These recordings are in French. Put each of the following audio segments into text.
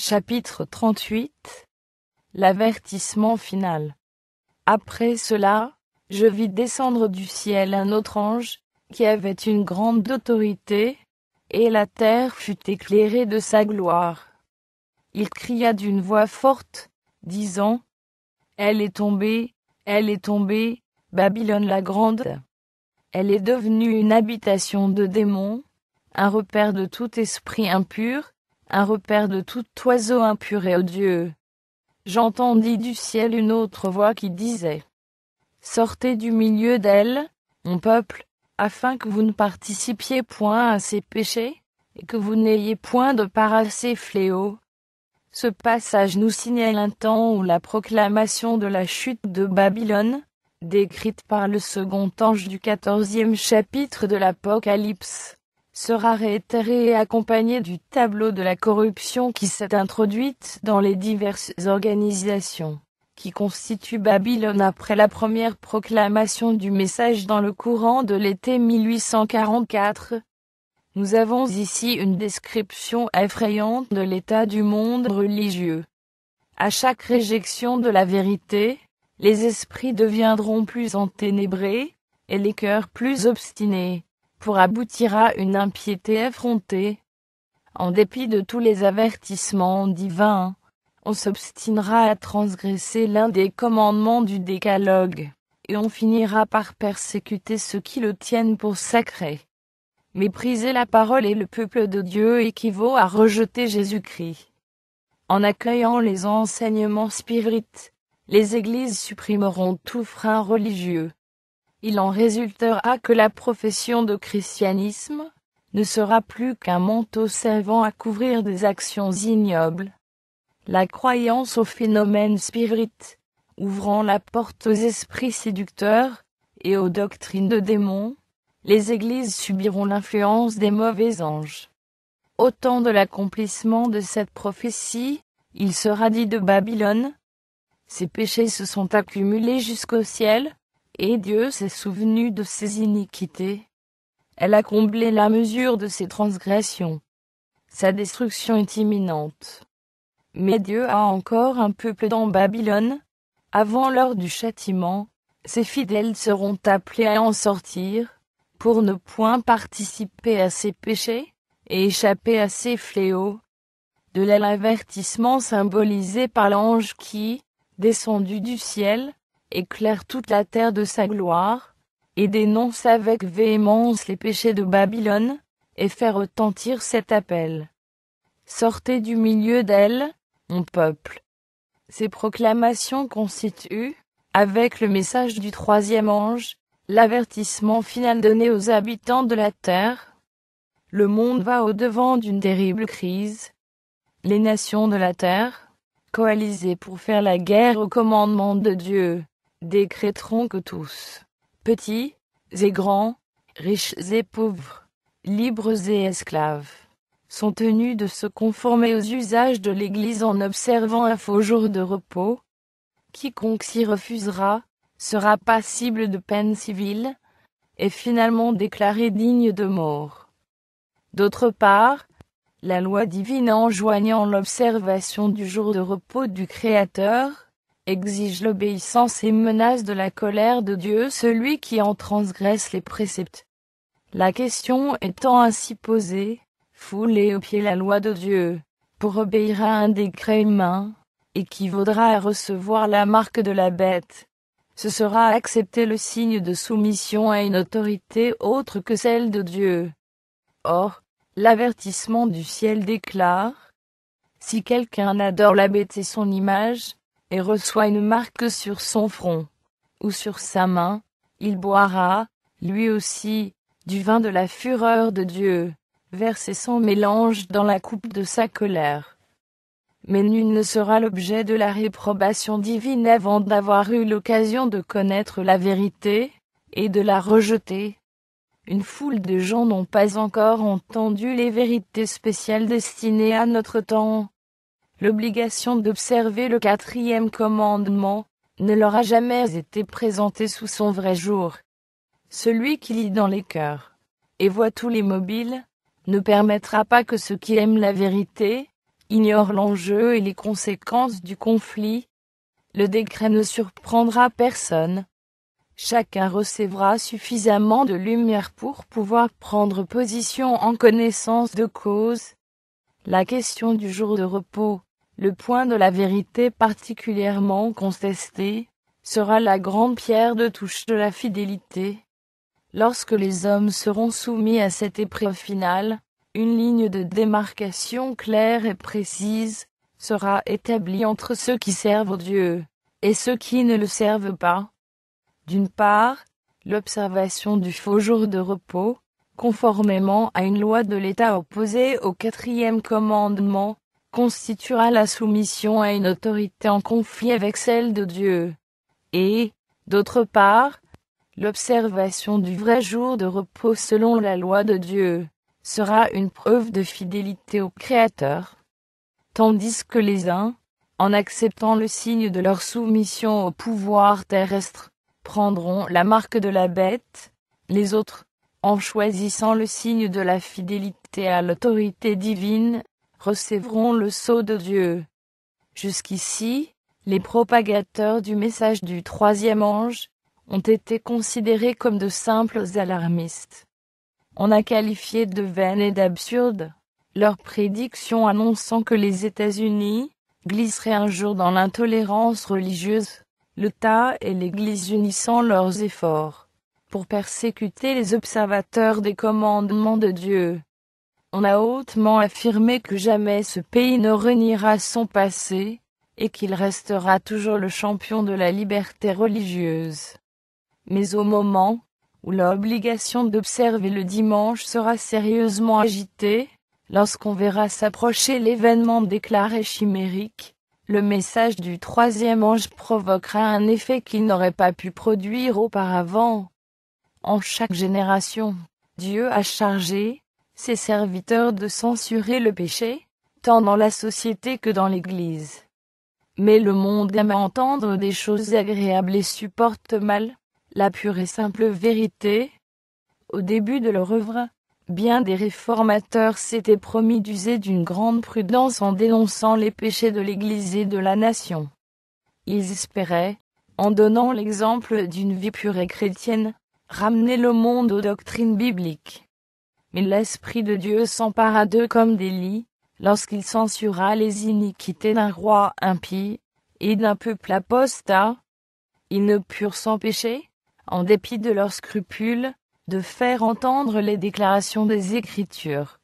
Chapitre 38. L'avertissement final. Après cela, je vis descendre du ciel un autre ange, qui avait une grande autorité, et la terre fut éclairée de sa gloire. Il cria d'une voix forte, disant : Elle est tombée, Babylone la grande. Elle est devenue une habitation de démons, un repère de tout esprit impur, un repère de tout oiseau impur et odieux. J'entendis du ciel une autre voix qui disait : Sortez du milieu d'elle, mon peuple, afin que vous ne participiez point à ses péchés, et que vous n'ayez point de part à ses fléaux. Ce passage nous signale un temps où la proclamation de la chute de Babylone, décrite par le second ange du 14e chapitre de l'Apocalypse, sera réitérée et accompagnée du tableau de la corruption qui s'est introduite dans les diverses organisations qui constituent Babylone après la première proclamation du message dans le courant de l'été 1844. Nous avons ici une description effrayante de l'état du monde religieux. À chaque réjection de la vérité, les esprits deviendront plus enténébrés, et les cœurs plus obstinés, pour aboutir à une impiété effrontée. En dépit de tous les avertissements divins, on s'obstinera à transgresser l'un des commandements du décalogue, et on finira par persécuter ceux qui le tiennent pour sacré. Mépriser la parole et le peuple de Dieu équivaut à rejeter Jésus-Christ. En accueillant les enseignements spirites, les églises supprimeront tout frein religieux. Il en résultera que la profession de christianisme ne sera plus qu'un manteau servant à couvrir des actions ignobles. La croyance aux phénomènes spirites, ouvrant la porte aux esprits séducteurs et aux doctrines de démons, les églises subiront l'influence des mauvais anges. Au temps de l'accomplissement de cette prophétie, il sera dit de Babylone : ses péchés se sont accumulés jusqu'au ciel, et Dieu s'est souvenu de ses iniquités. Elle a comblé la mesure de ses transgressions. Sa destruction est imminente. Mais Dieu a encore un peuple dans Babylone. Avant l'heure du châtiment, ses fidèles seront appelés à en sortir, pour ne point participer à ses péchés, et échapper à ses fléaux. De là l'avertissement symbolisé par l'ange qui, descendu du ciel, éclaire toute la terre de sa gloire, et dénonce avec véhémence les péchés de Babylone, et fait retentir cet appel. Sortez du milieu d'elle, mon peuple. Ces proclamations constituent, avec le message du troisième ange, l'avertissement final donné aux habitants de la terre. Le monde va au-devant d'une terrible crise. Les nations de la terre, coalisées pour faire la guerre au commandement de Dieu, décréteront que tous, petits et grands, riches et pauvres, libres et esclaves, sont tenus de se conformer aux usages de l'Église en observant un faux jour de repos. Quiconque s'y refusera sera passible de peine civile, et finalement déclaré digne de mort. D'autre part, la loi divine enjoignant l'observation du jour de repos du Créateur, exige l'obéissance et menace de la colère de Dieu celui qui en transgresse les préceptes. La question étant ainsi posée, fouler aux pieds la loi de Dieu, pour obéir à un décret humain, équivaudra à recevoir la marque de la bête. Ce sera accepter le signe de soumission à une autorité autre que celle de Dieu. Or, l'avertissement du ciel déclare : si quelqu'un adore la bête et son image, et reçoit une marque sur son front, ou sur sa main, il boira, lui aussi, du vin de la fureur de Dieu, versé sans mélange dans la coupe de sa colère. Mais nul ne sera l'objet de la réprobation divine avant d'avoir eu l'occasion de connaître la vérité, et de la rejeter. Une foule de gens n'ont pas encore entendu les vérités spéciales destinées à notre temps. L'obligation d'observer le 4e commandement ne leur a jamais été présentée sous son vrai jour. Celui qui lit dans les cœurs et voit tous les mobiles ne permettra pas que ceux qui aiment la vérité ignore l'enjeu et les conséquences du conflit. Le décret ne surprendra personne. Chacun recevra suffisamment de lumière pour pouvoir prendre position en connaissance de cause. La question du jour de repos, le point de la vérité particulièrement contesté, sera la grande pierre de touche de la fidélité. Lorsque les hommes seront soumis à cette épreuve finale, une ligne de démarcation claire et précise sera établie entre ceux qui servent Dieu et ceux qui ne le servent pas. D'une part, l'observation du faux jour de repos, conformément à une loi de l'État opposée au 4e commandement, constituera la soumission à une autorité en conflit avec celle de Dieu. Et, d'autre part, l'observation du vrai jour de repos selon la loi de Dieu sera une preuve de fidélité au Créateur. Tandis que les uns, en acceptant le signe de leur soumission au pouvoir terrestre, prendront la marque de la bête, les autres, en choisissant le signe de la fidélité à l'autorité divine, recevront le sceau de Dieu. Jusqu'ici, les propagateurs du message du 3e ange ont été considérés comme de simples alarmistes. On a qualifié de vaines et d'absurdes leurs prédictions annonçant que les États-Unis glisseraient un jour dans l'intolérance religieuse, l'État et l'Église unissant leurs efforts pour persécuter les observateurs des commandements de Dieu. On a hautement affirmé que jamais ce pays ne reniera son passé, et qu'il restera toujours le champion de la liberté religieuse. Mais au moment où l'obligation d'observer le dimanche sera sérieusement agitée, lorsqu'on verra s'approcher l'événement déclaré chimérique, le message du 3e ange provoquera un effet qu'il n'aurait pas pu produire auparavant. En chaque génération, Dieu a chargé ses serviteurs de censurer le péché, tant dans la société que dans l'Église. Mais le monde aime entendre des choses agréables et supporte mal la pure et simple vérité. Au début de leur œuvre, bien des réformateurs s'étaient promis d'user d'une grande prudence en dénonçant les péchés de l'Église et de la nation. Ils espéraient, en donnant l'exemple d'une vie pure et chrétienne, ramener le monde aux doctrines bibliques. Mais l'Esprit de Dieu s'empara d'eux comme des lits, lorsqu'il censura les iniquités d'un roi impie et d'un peuple apostat. Ils ne purent s'empêcher, en dépit de leurs scrupules, de faire entendre les déclarations des Écritures.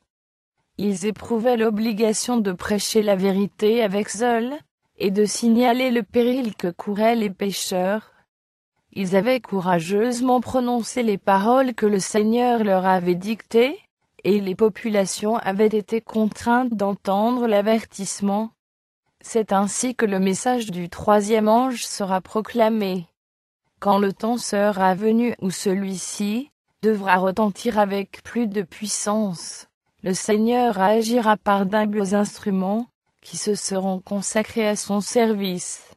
Ils éprouvaient l'obligation de prêcher la vérité avec zèle, et de signaler le péril que couraient les pécheurs. Ils avaient courageusement prononcé les paroles que le Seigneur leur avait dictées, et les populations avaient été contraintes d'entendre l'avertissement. C'est ainsi que le message du 3e ange sera proclamé. Quand le temps sera venu où celui-ci devra retentir avec plus de puissance, le Seigneur agira par d'humbles instruments, qui se seront consacrés à son service.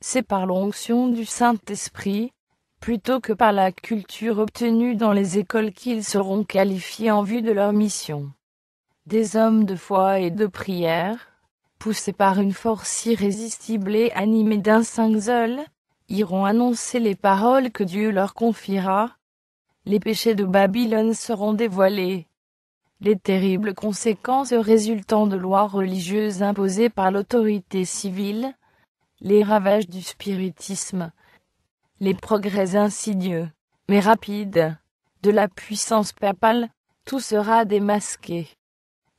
C'est par l'onction du Saint-Esprit, plutôt que par la culture obtenue dans les écoles qu'ils seront qualifiés en vue de leur mission. Des hommes de foi et de prière, poussés par une force irrésistible et animés d'un saint zèle, iront annoncer les paroles que Dieu leur confiera. Les péchés de Babylone seront dévoilés. Les terribles conséquences résultant de lois religieuses imposées par l'autorité civile, les ravages du spiritisme, les progrès insidieux, mais rapides, de la puissance papale, tout sera démasqué.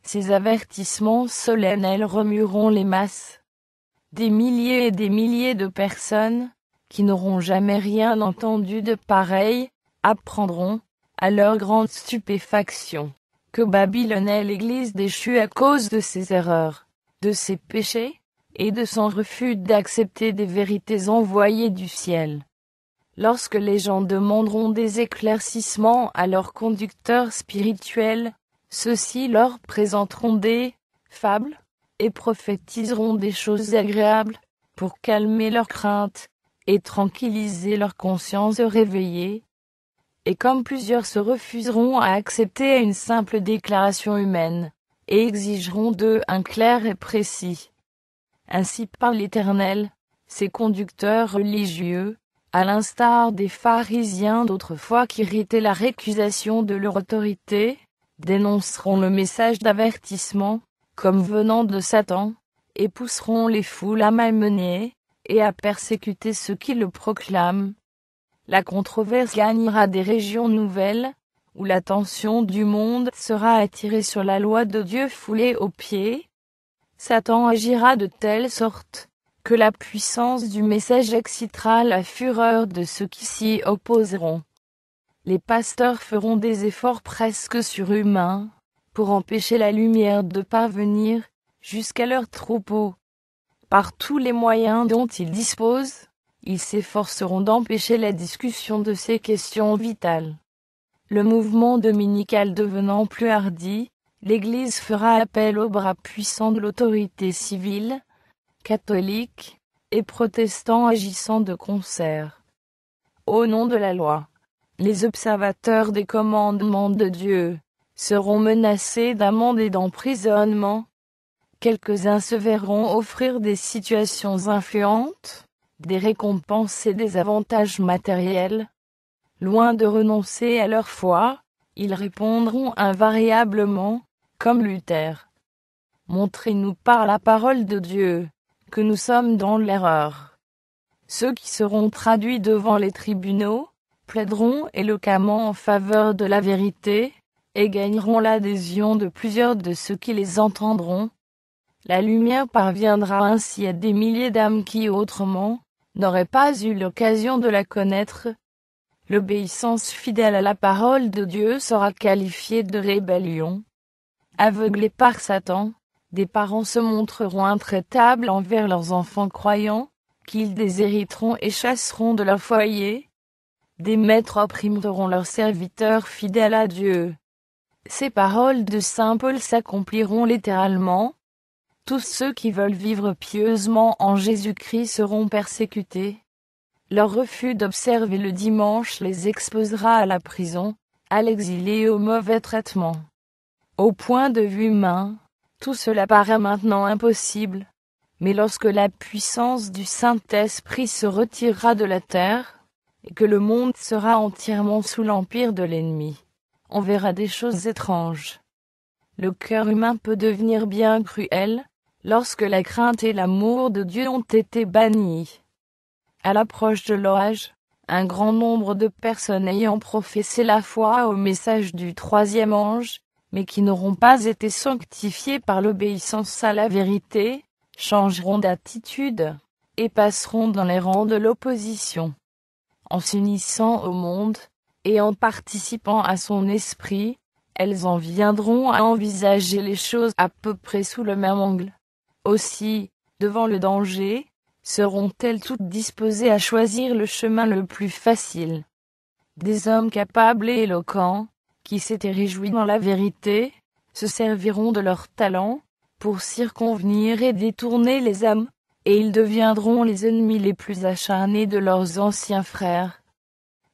Ces avertissements solennels remueront les masses. Des milliers et des milliers de personnes, qui n'auront jamais rien entendu de pareil, apprendront, à leur grande stupéfaction, que Babylone est l'Église déchue à cause de ses erreurs, de ses péchés, et de son refus d'accepter des vérités envoyées du ciel. Lorsque les gens demanderont des éclaircissements à leurs conducteurs spirituels, ceux-ci leur présenteront des fables, et prophétiseront des choses agréables, pour calmer leurs craintes, et tranquilliser leur conscience réveillée. Et comme plusieurs se refuseront à accepter une simple déclaration humaine, et exigeront d'eux un clair et précis. Ainsi parle l'Éternel, ces conducteurs religieux, à l'instar des pharisiens d'autrefois qui irritaient la récusation de leur autorité, dénonceront le message d'avertissement, comme venant de Satan, et pousseront les foules à malmener, et à persécuter ceux qui le proclament. La controverse gagnera des régions nouvelles, où l'attention du monde sera attirée sur la loi de Dieu foulée aux pieds. Satan agira de telle sorte, que la puissance du message excitera la fureur de ceux qui s'y opposeront. Les pasteurs feront des efforts presque surhumains, pour empêcher la lumière de parvenir jusqu'à leurs troupeaux. Par tous les moyens dont ils disposent, ils s'efforceront d'empêcher la discussion de ces questions vitales. Le mouvement dominical devenant plus hardi, l'Église fera appel aux bras puissants de l'autorité civile, catholique et protestant agissant de concert. Au nom de la loi, les observateurs des commandements de Dieu seront menacés d'amende et d'emprisonnement. Quelques-uns se verront offrir des situations influentes, des récompenses et des avantages matériels. Loin de renoncer à leur foi, ils répondront invariablement, comme Luther. Montrez-nous par la parole de Dieu que nous sommes dans l'erreur. Ceux qui seront traduits devant les tribunaux plaideront éloquemment en faveur de la vérité, et gagneront l'adhésion de plusieurs de ceux qui les entendront. La lumière parviendra ainsi à des milliers d'âmes qui autrement n'auraient pas eu l'occasion de la connaître. L'obéissance fidèle à la parole de Dieu sera qualifiée de rébellion. Aveuglés par Satan, des parents se montreront intraitables envers leurs enfants croyants, qu'ils déshériteront et chasseront de leur foyer. Des maîtres opprimeront leurs serviteurs fidèles à Dieu. Ces paroles de saint Paul s'accompliront littéralement. Tous ceux qui veulent vivre pieusement en Jésus-Christ seront persécutés. Leur refus d'observer le dimanche les exposera à la prison, à l'exil et au mauvais traitement. Au point de vue humain, tout cela paraît maintenant impossible. Mais lorsque la puissance du Saint-Esprit se retirera de la terre, et que le monde sera entièrement sous l'empire de l'ennemi, on verra des choses étranges. Le cœur humain peut devenir bien cruel, lorsque la crainte et l'amour de Dieu ont été bannis. À l'approche de l'orage, un grand nombre de personnes ayant professé la foi au message du troisième ange, mais qui n'auront pas été sanctifiées par l'obéissance à la vérité, changeront d'attitude, et passeront dans les rangs de l'opposition. En s'unissant au monde, et en participant à son esprit, elles en viendront à envisager les choses à peu près sous le même angle. Aussi, devant le danger, seront-elles toutes disposées à choisir le chemin le plus facile. Des hommes capables et éloquents, qui s'étaient réjouis dans la vérité, se serviront de leur talent, pour circonvenir et détourner les âmes, et ils deviendront les ennemis les plus acharnés de leurs anciens frères.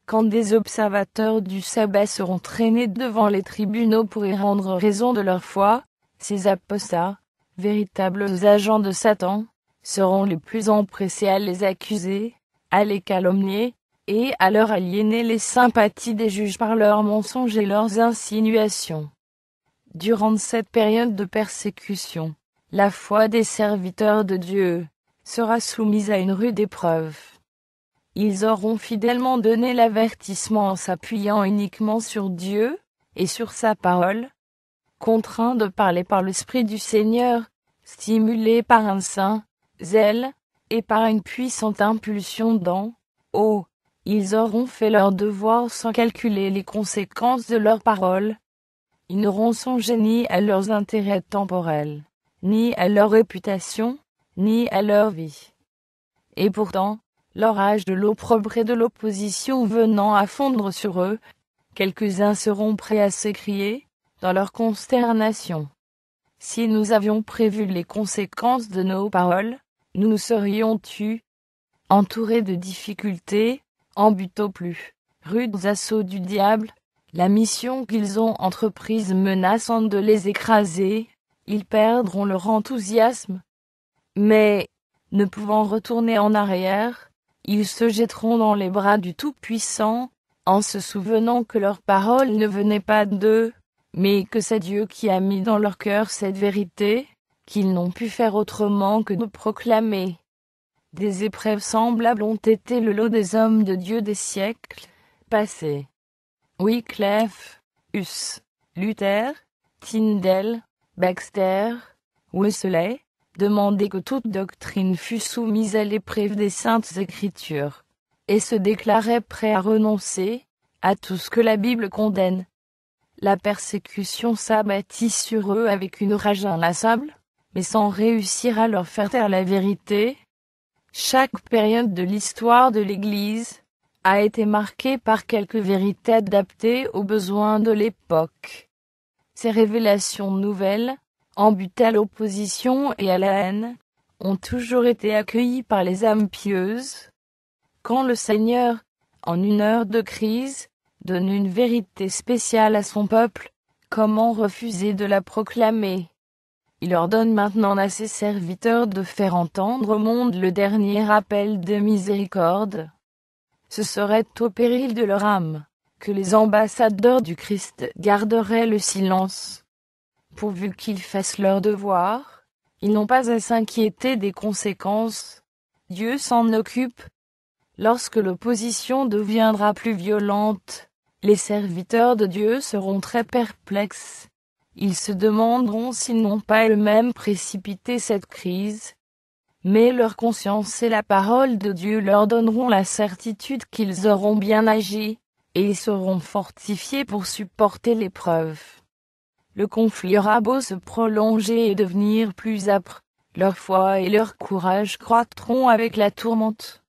Quand des observateurs du sabbat seront traînés devant les tribunaux pour y rendre raison de leur foi, ces apostats, véritables agents de Satan, seront les plus empressés à les accuser, à les calomnier, et à leur aliéner les sympathies des juges par leurs mensonges et leurs insinuations. Durant cette période de persécution, la foi des serviteurs de Dieu sera soumise à une rude épreuve. Ils auront fidèlement donné l'avertissement en s'appuyant uniquement sur Dieu et sur sa parole. Contraints de parler par l'Esprit du Seigneur, stimulés par un saint zèle, et par une puissante impulsion ils auront fait leur devoir sans calculer les conséquences de leurs paroles. Ils n'auront songé ni à leurs intérêts temporels, ni à leur réputation, ni à leur vie. Et pourtant, l'orage de l'opprobre et de l'opposition venant à fondre sur eux, quelques-uns seront prêts à s'écrier, dans leur consternation: si nous avions prévu les conséquences de nos paroles, nous nous serions tus. Entourés de difficultés, en butte aux plus rudes assauts du diable, la mission qu'ils ont entreprise menaçant de les écraser, ils perdront leur enthousiasme. Mais, ne pouvant retourner en arrière, ils se jetteront dans les bras du Tout-Puissant, en se souvenant que leur parole ne venait pas d'eux, mais que c'est Dieu qui a mis dans leur cœur cette vérité, qu'ils n'ont pu faire autrement que de proclamer. Des épreuves semblables ont été le lot des hommes de Dieu des siècles passés. Wycliffe, Huss, Luther, Tyndale, Baxter, Wesley, demandaient que toute doctrine fût soumise à l'épreuve des Saintes Écritures, et se déclaraient prêts à renoncer à tout ce que la Bible condamne. La persécution s'abattit sur eux avec une rage inlassable, mais sans réussir à leur faire taire la vérité. Chaque période de l'histoire de l'Église a été marquée par quelques vérités adaptées aux besoins de l'époque. Ces révélations nouvelles, embutées à l'opposition et à la haine, ont toujours été accueillies par les âmes pieuses. Quand le Seigneur, en une heure de crise, donne une vérité spéciale à son peuple, comment refuser de la proclamer? Il ordonne maintenant à ses serviteurs de faire entendre au monde le dernier appel de miséricorde. Ce serait au péril de leur âme, que les ambassadeurs du Christ garderaient le silence. Pourvu qu'ils fassent leur devoir, ils n'ont pas à s'inquiéter des conséquences. Dieu s'en occupe. Lorsque l'opposition deviendra plus violente, les serviteurs de Dieu seront très perplexes. Ils se demanderont s'ils n'ont pas eux-mêmes précipité cette crise. Mais leur conscience et la parole de Dieu leur donneront la certitude qu'ils auront bien agi, et ils seront fortifiés pour supporter l'épreuve. Le conflit aura beau se prolonger et devenir plus âpre, leur foi et leur courage croîtront avec la tourmente.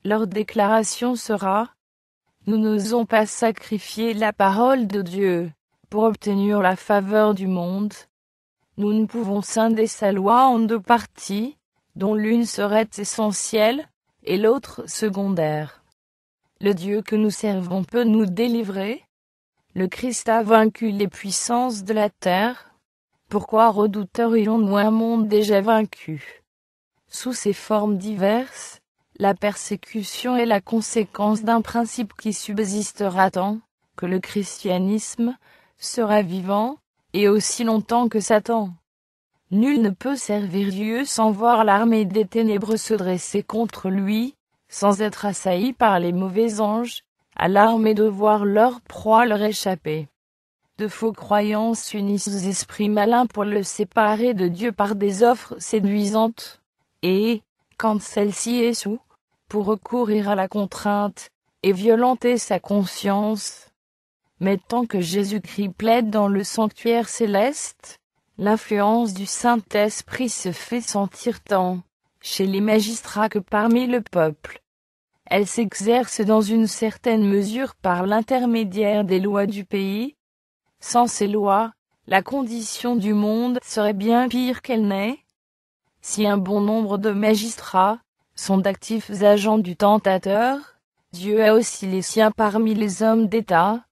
Leur déclaration sera: nous n'osons pas sacrifier la parole de Dieu pour obtenir la faveur du monde. Nous ne pouvons scinder sa loi en deux parties, dont l'une serait essentielle, et l'autre secondaire. Le Dieu que nous servons peut nous délivrer. Le Christ a vaincu les puissances de la terre. Pourquoi redouterions-nous un monde déjà vaincu? Sous ces formes diverses, la persécution est la conséquence d'un principe qui subsistera tant que le christianisme sera vivant, et aussi longtemps que Satan. Nul ne peut servir Dieu sans voir l'armée des ténèbres se dresser contre lui, sans être assailli par les mauvais anges, alarmés de voir leur proie leur échapper. De faux croyants s'unissent aux esprits malins pour le séparer de Dieu par des offres séduisantes, et, quand celle-ci échoue, pour recourir à la contrainte, et violenter sa conscience. Mais tant que Jésus-Christ plaide dans le sanctuaire céleste, l'influence du Saint-Esprit se fait sentir tant chez les magistrats que parmi le peuple. Elle s'exerce dans une certaine mesure par l'intermédiaire des lois du pays. Sans ces lois, la condition du monde serait bien pire qu'elle n'est. Si un bon nombre de magistrats sont d'actifs agents du tentateur, Dieu a aussi les siens parmi les hommes d'État.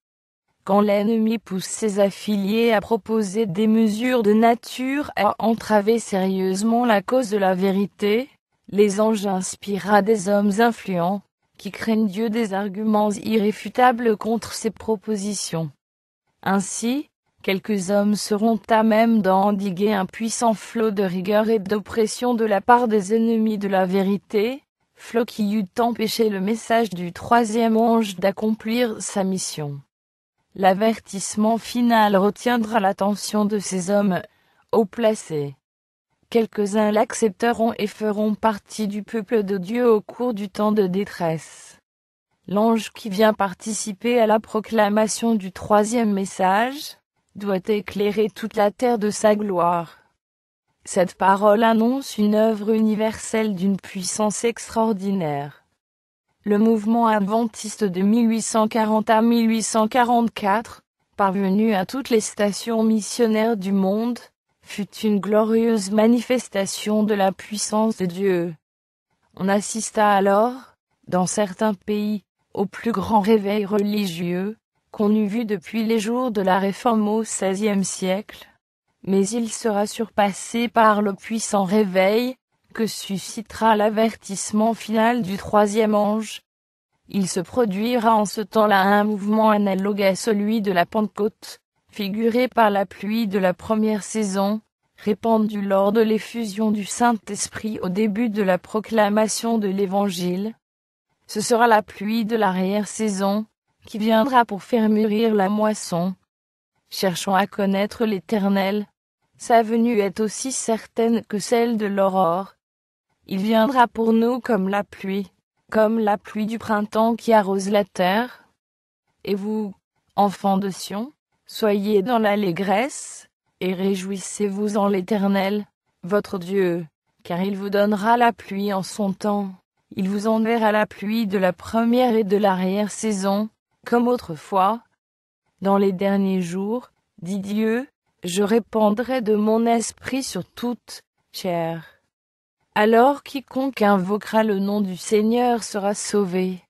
Quand l'ennemi pousse ses affiliés à proposer des mesures de nature à entraver sérieusement la cause de la vérité, les anges inspirent à des hommes influents, qui craignent Dieu, des arguments irréfutables contre ses propositions. Ainsi, quelques hommes seront à même d'endiguer un puissant flot de rigueur et d'oppression de la part des ennemis de la vérité, flot qui eût empêché le message du troisième ange d'accomplir sa mission. L'avertissement final retiendra l'attention de ces hommes haut placés. Quelques-uns l'accepteront et feront partie du peuple de Dieu au cours du temps de détresse. L'ange qui vient participer à la proclamation du troisième message doit éclairer toute la terre de sa gloire. Cette parole annonce une œuvre universelle d'une puissance extraordinaire. Le mouvement adventiste de 1840 à 1844, parvenu à toutes les stations missionnaires du monde, fut une glorieuse manifestation de la puissance de Dieu. On assista alors, dans certains pays, au plus grand réveil religieux qu'on eût vu depuis les jours de la Réforme au XVIe siècle. mais il sera surpassé par le puissant réveil, que suscitera l'avertissement final du troisième ange. Il se produira en ce temps-là un mouvement analogue à celui de la Pentecôte, figuré par la pluie de la première saison, répandue lors de l'effusion du Saint-Esprit au début de la proclamation de l'Évangile. Ce sera la pluie de l'arrière-saison, qui viendra pour faire mûrir la moisson. Cherchons à connaître l'Éternel. Sa venue est aussi certaine que celle de l'aurore. Il viendra pour nous comme la pluie du printemps qui arrose la terre. Et vous, enfants de Sion, soyez dans l'allégresse, et réjouissez-vous en l'Éternel, votre Dieu, car il vous donnera la pluie en son temps. Il vous enverra la pluie de la première et de l'arrière-saison, comme autrefois. Dans les derniers jours, dit Dieu, je répandrai de mon esprit sur toute chair. Alors quiconque invoquera le nom du Seigneur sera sauvé.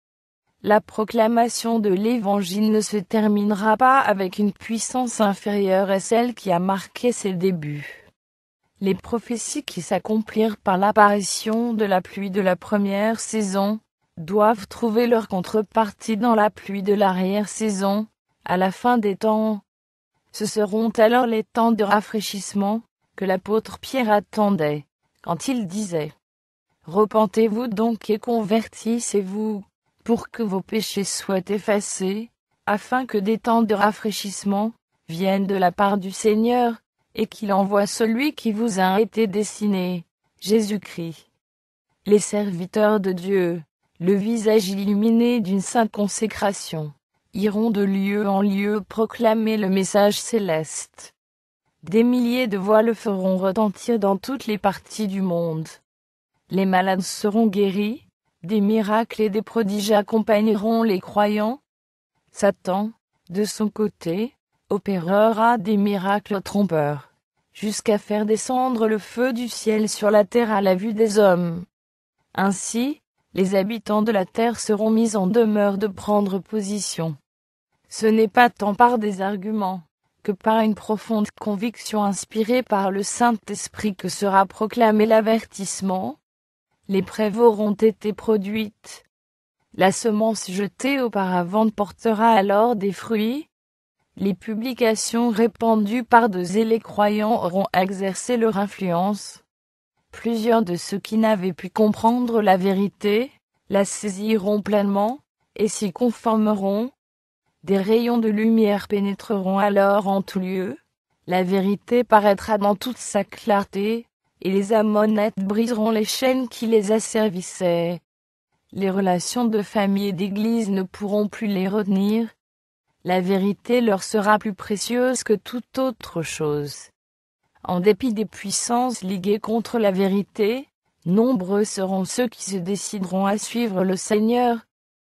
La proclamation de l'Évangile ne se terminera pas avec une puissance inférieure à celle qui a marqué ses débuts. Les prophéties qui s'accomplirent par l'apparition de la pluie de la première saison, doivent trouver leur contrepartie dans la pluie de l'arrière-saison, à la fin des temps. Ce seront alors les temps de rafraîchissement, que l'apôtre Pierre attendait, quand il disait « Repentez-vous donc et convertissez-vous, pour que vos péchés soient effacés, afin que des temps de rafraîchissement viennent de la part du Seigneur, et qu'il envoie celui qui vous a été destiné, Jésus-Christ. » Les serviteurs de Dieu, le visage illuminé d'une sainte consécration, iront de lieu en lieu proclamer le message céleste. Des milliers de voix le feront retentir dans toutes les parties du monde. Les malades seront guéris, des miracles et des prodiges accompagneront les croyants. Satan, de son côté, opérera des miracles trompeurs, jusqu'à faire descendre le feu du ciel sur la terre à la vue des hommes. Ainsi, les habitants de la terre seront mis en demeure de prendre position. Ce n'est pas tant par des arguments, que par une profonde conviction inspirée par le Saint-Esprit que sera proclamé l'avertissement. Les preuves auront été produites. La semence jetée auparavant portera alors des fruits. Les publications répandues par de zélés croyants auront exercé leur influence. Plusieurs de ceux qui n'avaient pu comprendre la vérité, la saisiront pleinement, et s'y conformeront. Des rayons de lumière pénétreront alors en tout lieu, la vérité paraîtra dans toute sa clarté, et les Ammonites briseront les chaînes qui les asservissaient. Les relations de famille et d'église ne pourront plus les retenir. La vérité leur sera plus précieuse que toute autre chose. En dépit des puissances liguées contre la vérité, nombreux seront ceux qui se décideront à suivre le Seigneur,